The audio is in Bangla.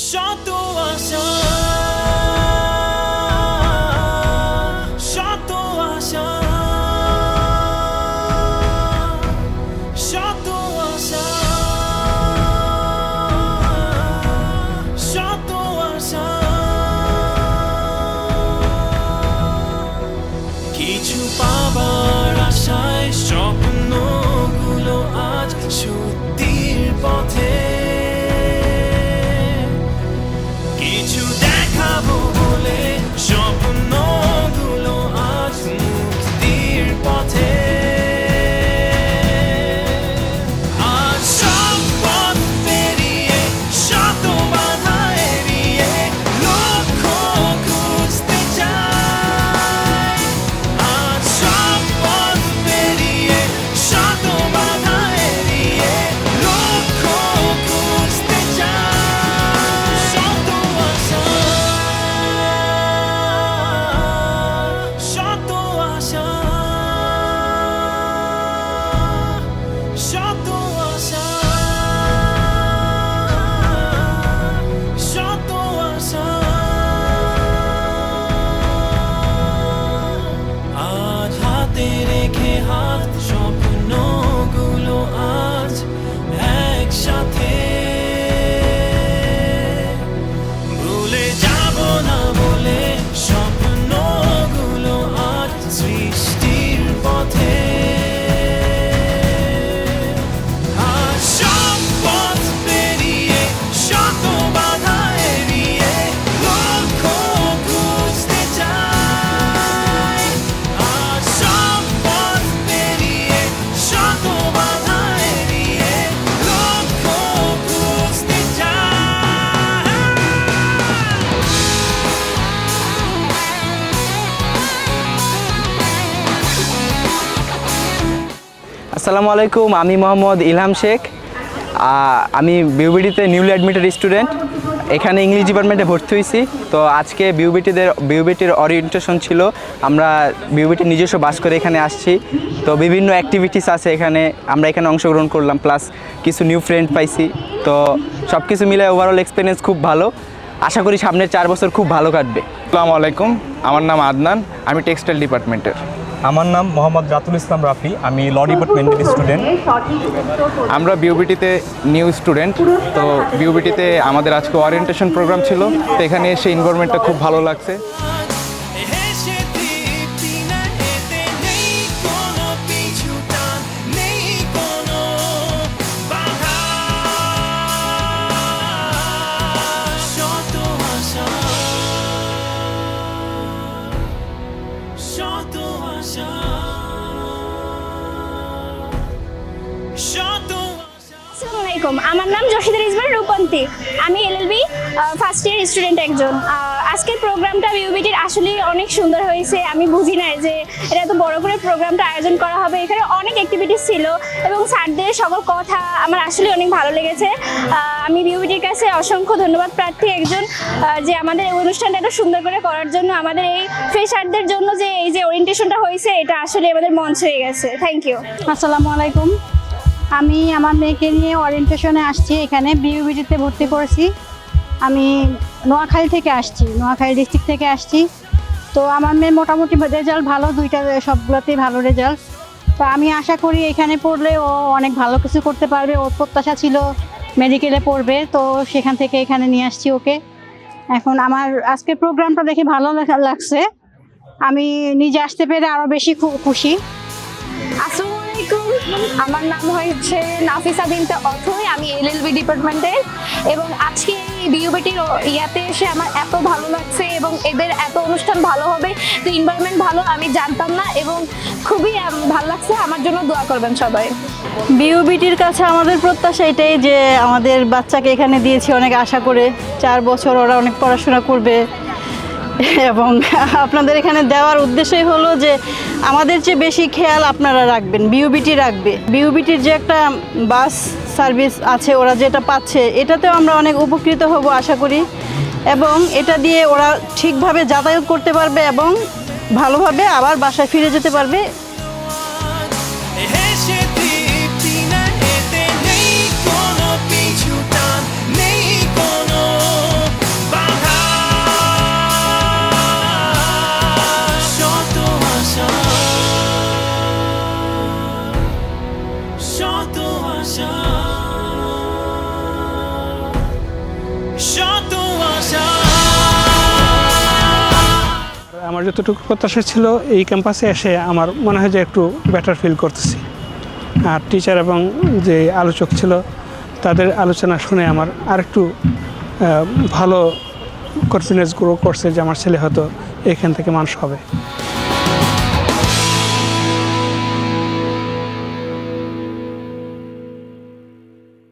শত আশা শত আশা শত আশা শত আশা কিছু পাবার আশায় স্বপ্নগুলো আজ সত্যির পথে কিছু দেখাবো বলে স্বপ্নগুলো আজ মুক্তির পথে আজ সব পথ পেরিয়ে শত বাধা এড়িয়ে লক্ষ্য খুঁজতে চাই আজ সব পথ পেরিয়ে শত বাধা এড়িয়ে লক্ষ্য খুঁজতে চাই শত আশা শত আশা শত আশা শত আশা আজ হাতে রেখে হাত স্বপ্নগুলো আজ একসাথে ভুলে যাব না বলে স্বপ্নগুলো আজ সৃষ্টির পথে আজ সব পথ পেরিয়ে শত বাধা এড়িয়ে লক্ষ্য খুঁজতে চাই আজ সব পথ পেরিয়ে শত বাধা এড়িয়ে লক্ষ্য খুঁজতে চাই আসসালামু আলাইকুম, আমি মোহাম্মদ ইলহাম শেখ। আমি বিউবিটিতে নিউলি অ্যাডমিটেড স্টুডেন্ট। এখানে ইংলিশ ডিপার্টমেন্টে ভর্তি হয়েছি। তো আজকে বিউবিটির ওরিয়েন্টেশন ছিল। আমরা বিউবিটির নিজস্ব বাস করে এখানে আসছি। তো বিভিন্ন অ্যাক্টিভিটিস আছে এখানে, আমরা এখানে অংশগ্রহণ করলাম, প্লাস কিছু নিউ ফ্রেন্ড পাইছি। তো সব কিছু মিলে ওভারঅল এক্সপিরিয়েন্স খুব ভালো। আশা করি সামনের 4 বছর খুব ভালো কাটবে। আসসালামু আলাইকুম, আমার নাম আদনান, আমি টেক্সটাইল ডিপার্টমেন্টের। আমার নাম মোহাম্মদ রাতুল ইসলাম রাফি, আমি ল ডিপার্টমেন্টের স্টুডেন্ট। আমরা বিউবিটিতে নিউ স্টুডেন্ট। তো বিউবিটিতে আমাদের আজকে ওরিয়েন্টেশন প্রোগ্রাম ছিল। তো এখানে এসে এনভায়রনমেন্টটা খুব ভালো লাগছে। হেসে তৃপ্তি না এতে নেই কোনো পিছুটান নেই কোনো বাধা শত আশা শত আশা শত আসসালামু আলাইকুম, আমার নাম জসিদা রিজওয়ান রূপন্তী। আমি এলএলবি ফার্স্ট ইয়ার স্টুডেন্ট একজন। আজকের প্রোগ্রামটা বিউবিটির আসলে অনেক সুন্দর হয়েছে। আমি বুঝি না যে এটা এত বড় করে প্রোগ্রামটা আয়োজন করা হবে। এখানে অনেক অ্যাক্টিভিটিস ছিল এবং স্যারদের সকল কথা আমার আসলে অনেক ভালো লেগেছে। আমি বিউবিটির কাছে অসংখ্য ধন্যবাদ প্রার্থী একজন, যে আমাদের এই অনুষ্ঠানটা এত সুন্দর করে করার জন্য, আমাদের এই ফ্রেশারদের জন্য যে এই যে ওরিয়েন্টেশনটা হয়েছে, এটা আসলে আমাদের মন ছুঁয়ে গেছে। Thank you. আসসালামু আলাইকুম, আমি আমার মেয়েকে নিয়ে ওরিয়েন্টেশনে আসছি। এখানে বিউবিটিতে ভর্তি করেছি। আমি নোয়াখালী থেকে আসছি, নোয়াখালী ডিস্ট্রিক্ট থেকে আসছি। তো আমার মেয়ের মোটামুটি রেজাল্ট ভালো, দুইটা সবগুলোতেই ভালো রেজাল্ট। তো আমি আশা করি এখানে পড়লে ও অনেক ভালো কিছু করতে পারবে। ওর প্রত্যাশা ছিল মেডিকেলে পড়বে, তো সেখান থেকে এখানে নিয়ে আসছি ওকে। এখন আমার আজকে প্রোগ্রামটা দেখে ভালো লাগছে। আমি নিজে আসতে পেরে আরও বেশি খুশি। আসসালামু আলাইকুম, আমার নাম হচ্ছে নাফিসা বিনতে অথই। আমি এলএলবি ডিপার্টমেন্টের এবং আজকে এই বিউবিটির ইয়াতে এসে আমার এত ভালো লাগছে এবং এদের এত অনুষ্ঠান ভালো হবে, তো এনভায়রনমেন্ট ভালো আমি জানতাম না এবং খুবই ভালো লাগছে। আমার জন্য দোয়া করবেন সবাই। বিউবিটির কাছে আমাদের প্রত্যাশা এটাই যে আমাদের বাচ্চাকে এখানে দিয়েছি অনেক আশা করে। 4 বছর ওরা অনেক পড়াশোনা করবে এবং আপনাদের এখানে দেওয়ার উদ্দেশ্যই হলো যে আমাদের চেয়ে বেশি খেয়াল আপনারা রাখবেন, বিউবিটি রাখবে। বিউবিটির যে একটা বাস সার্ভিস আছে, ওরা যেটা পাচ্ছে, এটাতেও আমরা অনেক উপকৃত হব আশা করি। এবং এটা দিয়ে ওরা ঠিকভাবে যাতায়াত করতে পারবে এবং ভালোভাবে আবার বাসায় ফিরে যেতে পারবে। হেসে তৃপ্তি না এতে নেই কোনো পিছুটান নেই কোনো আশা শত আশা আমার যতটুকু প্রত্যাশা ছিল এই ক্যাম্পাসে এসে আমার মনে হয় যে একটু বেটার ফিল করতেছি। আর টিচার এবং যে আলোচক ছিল তাদের আলোচনা শুনে আমার আরেকটু ভালো কনফিডেন্স গ্রো করছে যে আমার ছেলে হয়তো এখান থেকে মানুষ হবে।